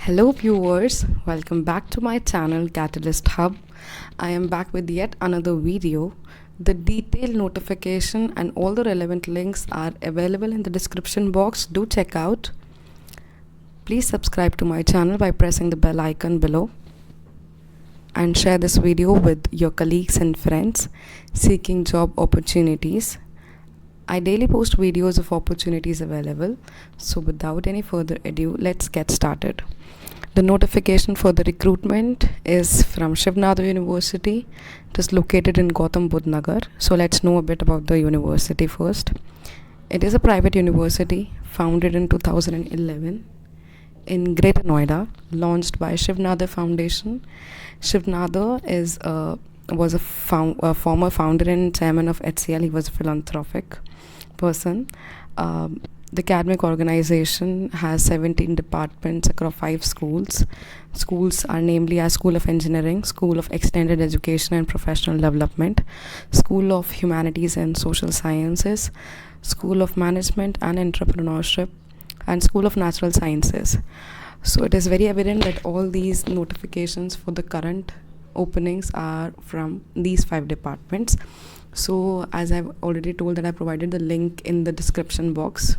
Hello viewers, welcome back to my channel Catalyst Hub. I am back with yet another video. The detailed notification and all the relevant links are available in the description box. Do check out. Please subscribe to my channel by pressing the bell icon below and share this video with your colleagues and friends seeking job opportunities. I daily post videos of opportunities available. So without any further ado, let's get started. The notification for the recruitment is from Shiv Nada University. It is located in Gautam Budh Nagar. So let's know a bit about the university first. It is a private university founded in 2011 in Greater Noida, launched by Shiv Nada Foundation. Shiv Nada was a former founder and chairman of HCL. He was a philanthropic person. The academic organization has 17 departments across 5 schools. Schools are namely as School of Engineering, School of Extended Education and Professional Development, School of Humanities and Social Sciences, School of Management and Entrepreneurship, and School of Natural Sciences. So it is very evident that all these notifications for the current openings are from these 5 departments. So as I've already told that I provided the link in the description box.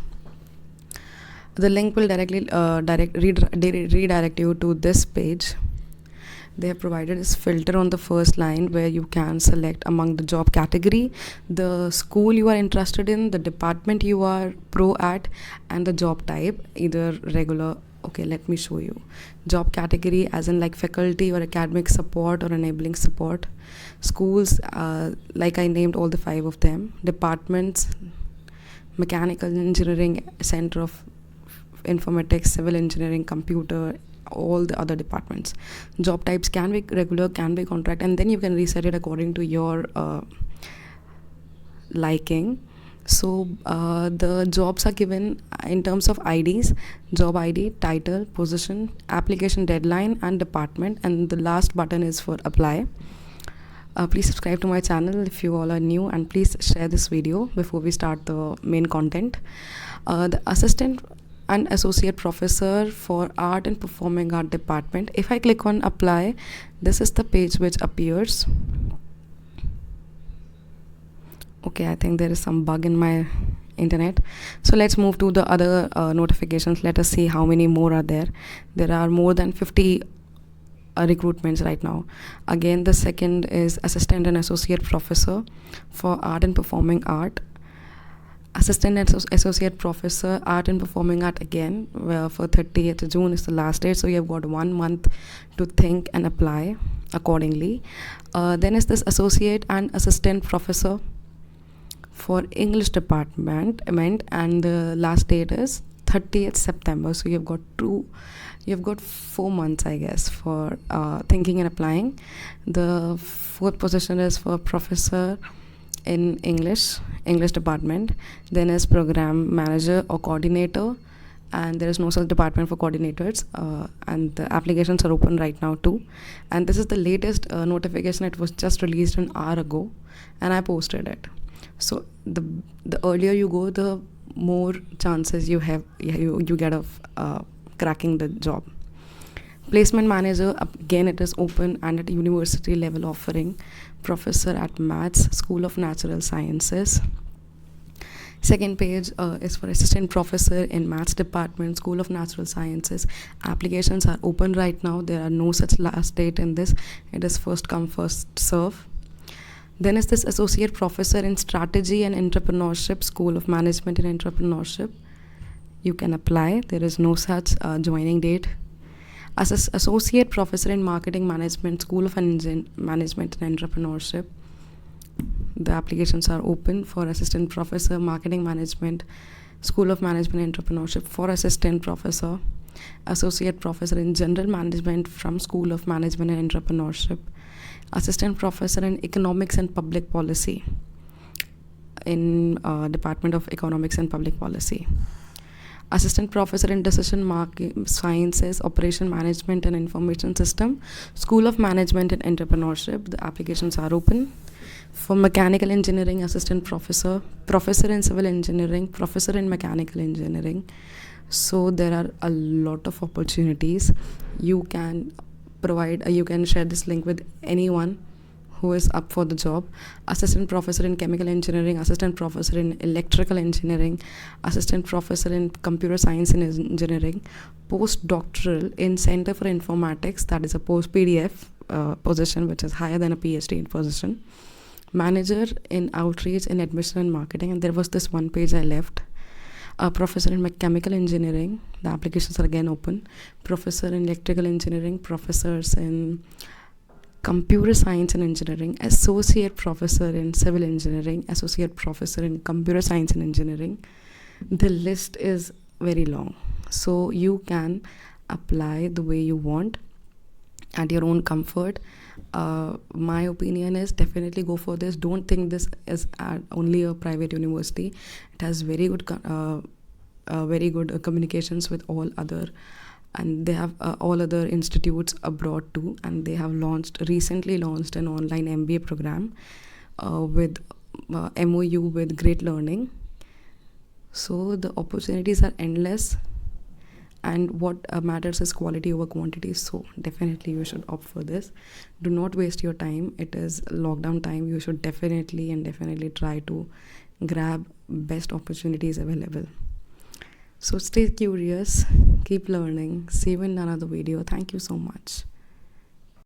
The link will directly redirect you to this page. They have provided this filter on the first line where you can select among the job category, the school you are interested in, the department you are pro at, and the job type, either regular. Okay, let me show you. Job category as in like faculty or academic support or enabling support. Schools, like I named all the 5 of them. Departments, mechanical engineering, center of informatics, civil engineering, computer, all the other departments. Job types can be regular, can be contract, and then you can reset it according to your liking. So the jobs are given in terms of IDs: job ID, title, position, application deadline, and department, and the last button is for apply. Please subscribe to my channel if you all are new, and please share this video before we start the main content. The assistant and associate professor for art and performing art department. If I click on apply, this is the page which appears. Okay, I think there is some bug in my internet. So let's move to the other notifications. Let us see how many more are there. There are more than 50 recruitments right now. Again, the second is assistant and associate professor for art and performing art. Assistant and associate professor art and performing art again, where for 30th June is the last date, so you have got 1 month to think and apply accordingly. Then is this associate and assistant professor for English department, and the last date is 30th September, so you've got 4 months, I guess, for thinking and applying. The 4th position is for professor in English department. Then is program manager or coordinator, and there is no such department for coordinators, and the applications are open right now too. And this is the latest notification. It was just released an hour ago and I posted it. So the earlier you go, the more chances you have you get of cracking the job. Placement manager, again it is open and at university level offering. Professor at Maths, School of Natural Sciences. Second page is for assistant professor in Maths department, School of Natural Sciences. Applications are open right now. There are no such last date in this. It is first come, first serve. Then is this associate professor in strategy and entrepreneurship, School of Management and Entrepreneurship. You can apply. There is no such joining date. As associate professor in marketing management, School of Management and Entrepreneurship. The applications are open for assistant professor, marketing management, School of Management and Entrepreneurship. For assistant professor, associate professor in general management from School of Management and Entrepreneurship. Assistant professor in economics and public policy in Department of Economics and Public Policy. Assistant professor in decision sciences, operation management and information system, School of Management and Entrepreneurship. The applications are open. For mechanical engineering, assistant professor, professor in civil engineering, professor in mechanical engineering, So there are a lot of opportunities. You can you can share this link with anyone who is up for the job. Assistant professor in chemical engineering, assistant professor in electrical engineering, assistant professor in computer science and engineering, postdoctoral in center for informatics, that is a post PDF position which is higher than a PhD in position, manager in outreach in admission and marketing. And there was this one page I left. A professor in chemical engineering, the applications are again open. Professor in electrical engineering, professors in computer science and engineering, associate professor in civil engineering, associate professor in computer science and engineering. The list is very long, so you can apply the way you want at your own comfort. My opinion is definitely go for this. Don't think this is only a private university. It has very good communications with all other, and they have all other institutes abroad too, and they have recently launched an online MBA program with MOU with Great Learning. So the opportunities are endless, and what matters is quality over quantity. So definitely you should opt for this. Do not waste your time. It is lockdown time. You should definitely try to grab best opportunities available. So stay curious, keep learning. See you in another video. Thank you so much.